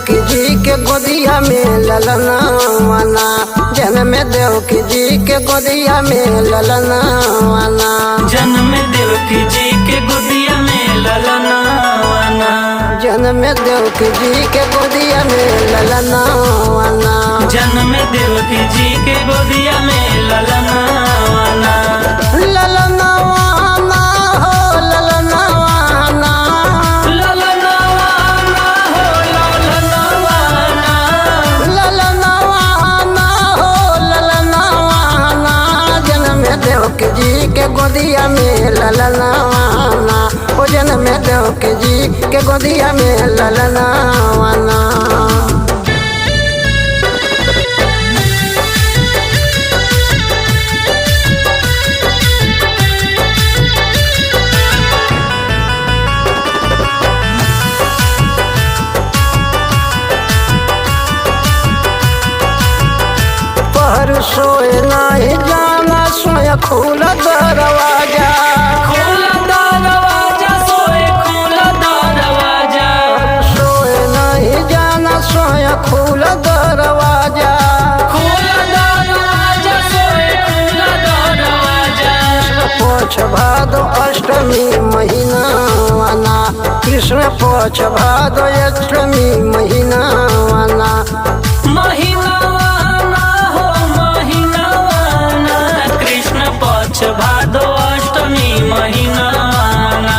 देवकी जी के गोदिया में ललना वाना, जन्म देवकी जी के गोदिया में ललना वाना, जन्म देवकी जी के गोदिया में ललना वाना, जन्म देवकी जी के गोदिया में ललना वाना, जन्म देवकी जी के गोदिया में ललना वाना, ललना वाना हो ललना वाना, ललना वाना हो ललना वाना, ललना वाना हो ललना वाना, जन्म देवकी जी के गोदिया में ललना वाना, ओ जन्म देवकी जी के गोदिया में ललना वाना। सोए नहीं जाना सोए खुला दरवाजा, खुला दरवाजा सोए खुला दरवाजा, सोए नहीं जाना सोए खुला दरवाजा, खुला दरवाजा सोए खुला दरवाजा, पक्ष भादो अष्टमी महीना वाना, कृष्ण पक्ष भादो अष्टमी महीना वाना, महीना भादो अष्टमी महीना वाना,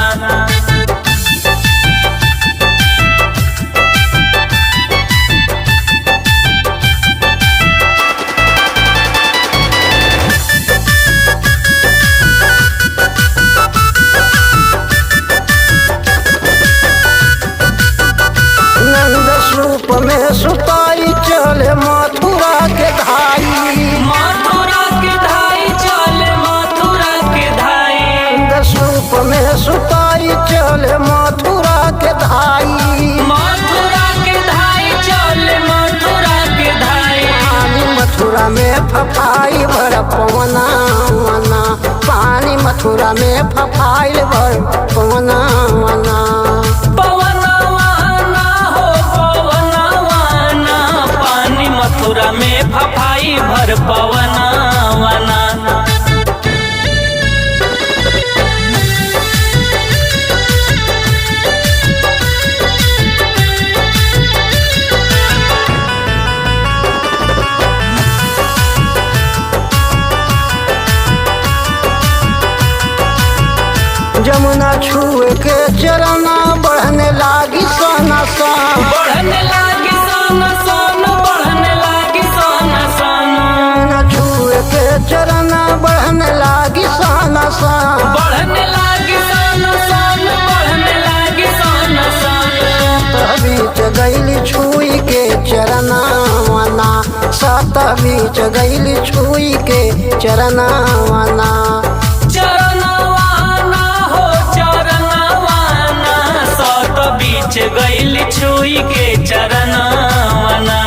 नंद स्वरूप में सुताई चले मथुरा के धाई, मथुरा के धाई चले मथुरा के धाई, स्वरूप में सुताई चले मथुरा के धाई, मथुरा के धाई चले मथुरा के धाई, पानी मथुरा में फफाई भर पवना वना, पानी मथुरा में फफाई भर पवना वना, पवना वाना हो पवना वाना, पानी मथुरा में फफाई भर पवना वाना, जमुना छुए के चरना बढ़ने लागी सोना सन, बढ़ने लागी सोना सोना, बढ़ने लागी सोना सोना, जमुना छुए के चरना बढ़ने लागी सोना सन, बढ़ने लागी सोना सोना, बढ़ने लागी सोना सोना, बीच गैली छुई के चरना वना, सत बीच गैली छुई के चरना वना, बीच गैल छुई के चरना वना,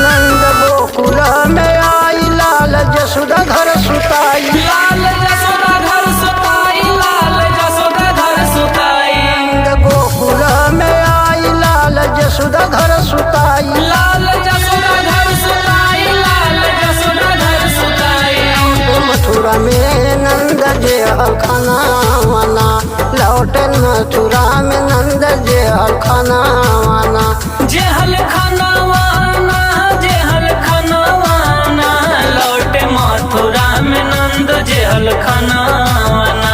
नंद गोकुल में आई लाल जसोदा घर सुताई, लाल जसोदा घर सुताई, लाल जसोदा घर सुताई, नंद गोकुल में आई लाल जसोदा घर सुताई, लाल जसोदा घर सुताई, लाल जसोदा घर सुताई, मथुरा में नंद जे खाना वाना, लौटे मथुरा में नंद जे खाना वाना, जेहल खाना वाना, जेहल खाना वाना, लौटे मथुरा में नंद जेहल खाना वाना,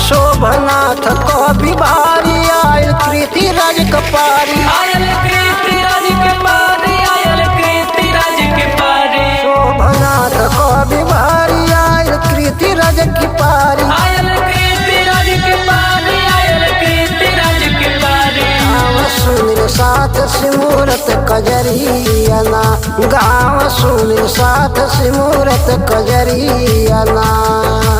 शोभनाथ कवि भारी आयल कृति राज कपारी, आयल कृति राज के पारी, आयल कृति राज के पारी, शोभनाथ कवि भारी आयल कृति राज की पारी, आयल कृति सिमूरत कजरियाना, गाँव सुनी साथ सिमूरत कजरियाना।